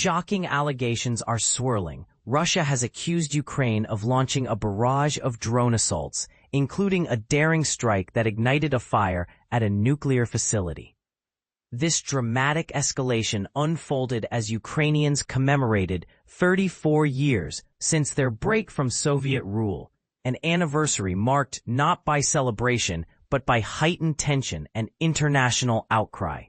Shocking allegations are swirling. Russia has accused Ukraine of launching a barrage of drone assaults, including a daring strike that ignited a fire at a nuclear facility. This dramatic escalation unfolded as Ukrainians commemorated 34 years since their break from Soviet rule, an anniversary marked not by celebration but by heightened tension and international outcry.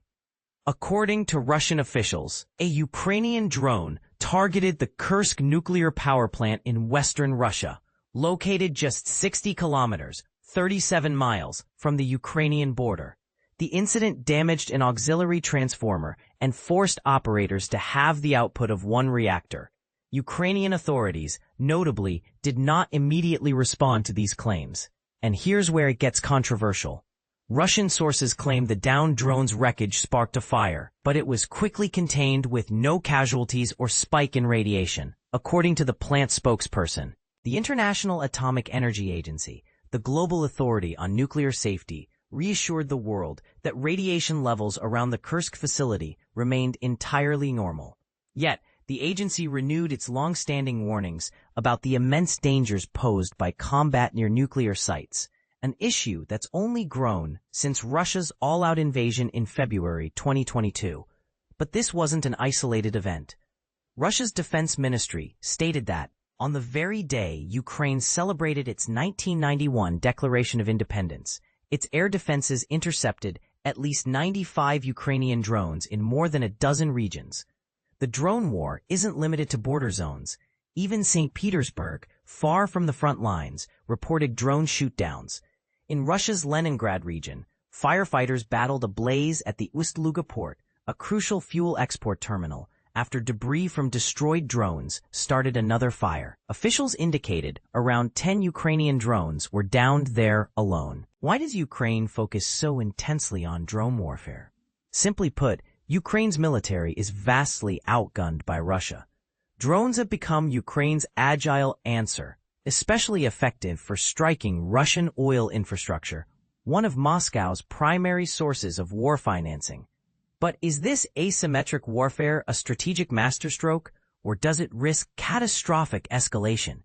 According to Russian officials, a Ukrainian drone targeted the Kursk nuclear power plant in western Russia, located just 60 kilometers, 37 miles, from the Ukrainian border. The incident damaged an auxiliary transformer and forced operators to halve the output of one reactor. Ukrainian authorities, notably, did not immediately respond to these claims. And here's where it gets controversial. Russian sources claim the downed drone's wreckage sparked a fire, but it was quickly contained with no casualties or spike in radiation, according to the plant spokesperson. The International Atomic Energy Agency, the global authority on nuclear safety, reassured the world that radiation levels around the Kursk facility remained entirely normal. Yet, the agency renewed its long-standing warnings about the immense dangers posed by combat near nuclear sites, an issue that's only grown since Russia's all-out invasion in February 2022. But this wasn't an isolated event. Russia's defense ministry stated that, on the very day Ukraine celebrated its 1991 Declaration of Independence, its air defenses intercepted at least 95 Ukrainian drones in more than a dozen regions. The drone war isn't limited to border zones. Even St. Petersburg, far from the front lines, reported drone shootdowns. In Russia's Leningrad region, firefighters battled a blaze at the Ust-Luga port, a crucial fuel export terminal, after debris from destroyed drones started another fire. Officials indicated around 10 Ukrainian drones were downed there alone. Why does Ukraine focus so intensely on drone warfare? Simply put, Ukraine's military is vastly outgunned by Russia. Drones have become Ukraine's agile answer, especially effective for striking Russian oil infrastructure, one of Moscow's primary sources of war financing. But is this asymmetric warfare a strategic masterstroke, or does it risk catastrophic escalation?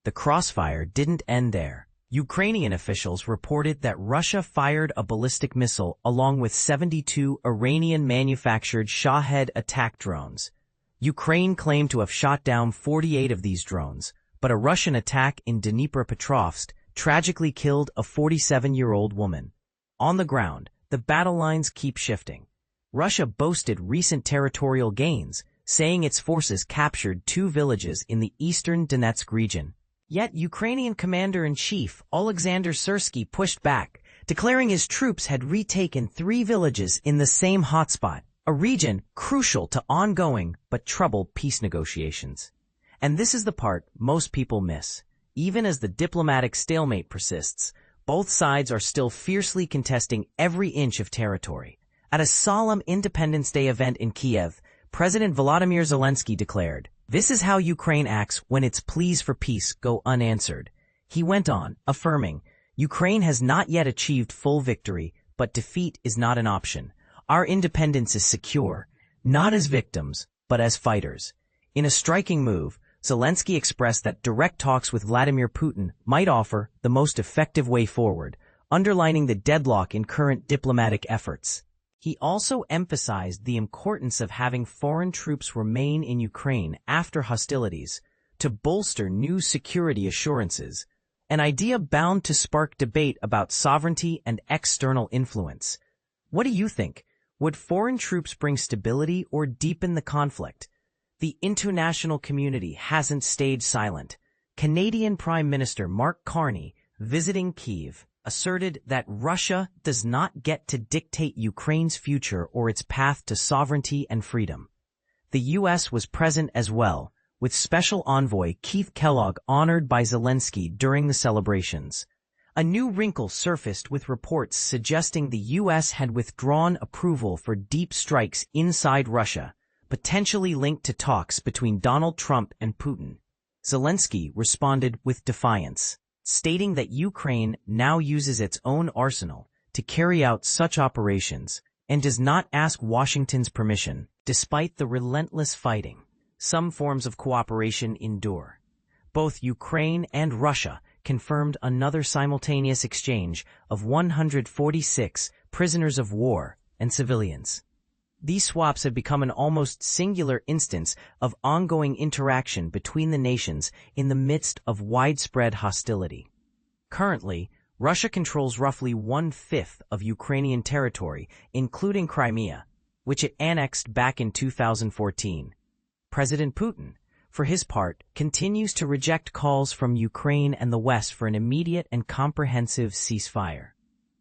The crossfire didn't end there. Ukrainian officials reported that Russia fired a ballistic missile along with 72 Iranian-manufactured Shahed attack drones. Ukraine claimed to have shot down 48 of these drones, but a Russian attack in Dnipropetrovsk tragically killed a 47-year-old woman. On the ground, the battle lines keep shifting. Russia boasted recent territorial gains, saying its forces captured 2 villages in the eastern Donetsk region. Yet Ukrainian Commander-in-Chief Oleksandr Syrsky pushed back, declaring his troops had retaken 3 villages in the same hotspot, a region crucial to ongoing but troubled peace negotiations. And this is the part most people miss. Even as the diplomatic stalemate persists, both sides are still fiercely contesting every inch of territory. At a solemn Independence Day event in Kyiv, President Volodymyr Zelenskyy declared, "This is how Ukraine acts when its pleas for peace go unanswered." He went on, affirming, "Ukraine has not yet achieved full victory, but defeat is not an option. Our independence is secure, not as victims, but as fighters." In a striking move, Zelenskyy expressed that direct talks with Vladimir Putin might offer the most effective way forward, underlining the deadlock in current diplomatic efforts. He also emphasized the importance of having foreign troops remain in Ukraine after hostilities to bolster new security assurances, an idea bound to spark debate about sovereignty and external influence. What do you think? Would foreign troops bring stability or deepen the conflict? The international community hasn't stayed silent. Canadian Prime Minister Mark Carney, visiting Kyiv, asserted that Russia does not get to dictate Ukraine's future or its path to sovereignty and freedom. The U.S. was present as well, with Special Envoy Keith Kellogg honored by Zelenskyy during the celebrations. A new wrinkle surfaced with reports suggesting the U.S. had withdrawn approval for deep strikes inside Russia, potentially linked to talks between Donald Trump and Putin. Zelenskyy responded with defiance, stating that Ukraine now uses its own arsenal to carry out such operations and does not ask Washington's permission. Despite the relentless fighting, some forms of cooperation endure. Both Ukraine and Russia confirmed another simultaneous exchange of 146 prisoners of war and civilians. These swaps have become an almost singular instance of ongoing interaction between the nations in the midst of widespread hostility. Currently, Russia controls roughly 1/5 of Ukrainian territory, including Crimea, which it annexed back in 2014. President Putin, for his part, continues to reject calls from Ukraine and the West for an immediate and comprehensive ceasefire.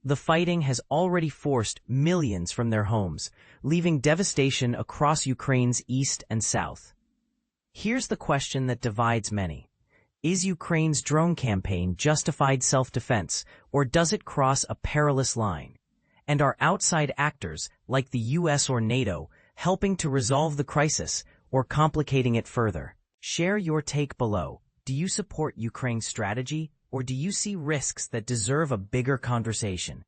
The fighting has already forced millions from their homes, leaving devastation across Ukraine's east and south. Here's the question that divides many. Is Ukraine's drone campaign justified self-defense, or does it cross a perilous line? And are outside actors, like the US or NATO, helping to resolve the crisis or complicating it further? Share your take below. Do you support Ukraine's strategy, or do you see risks that deserve a bigger conversation?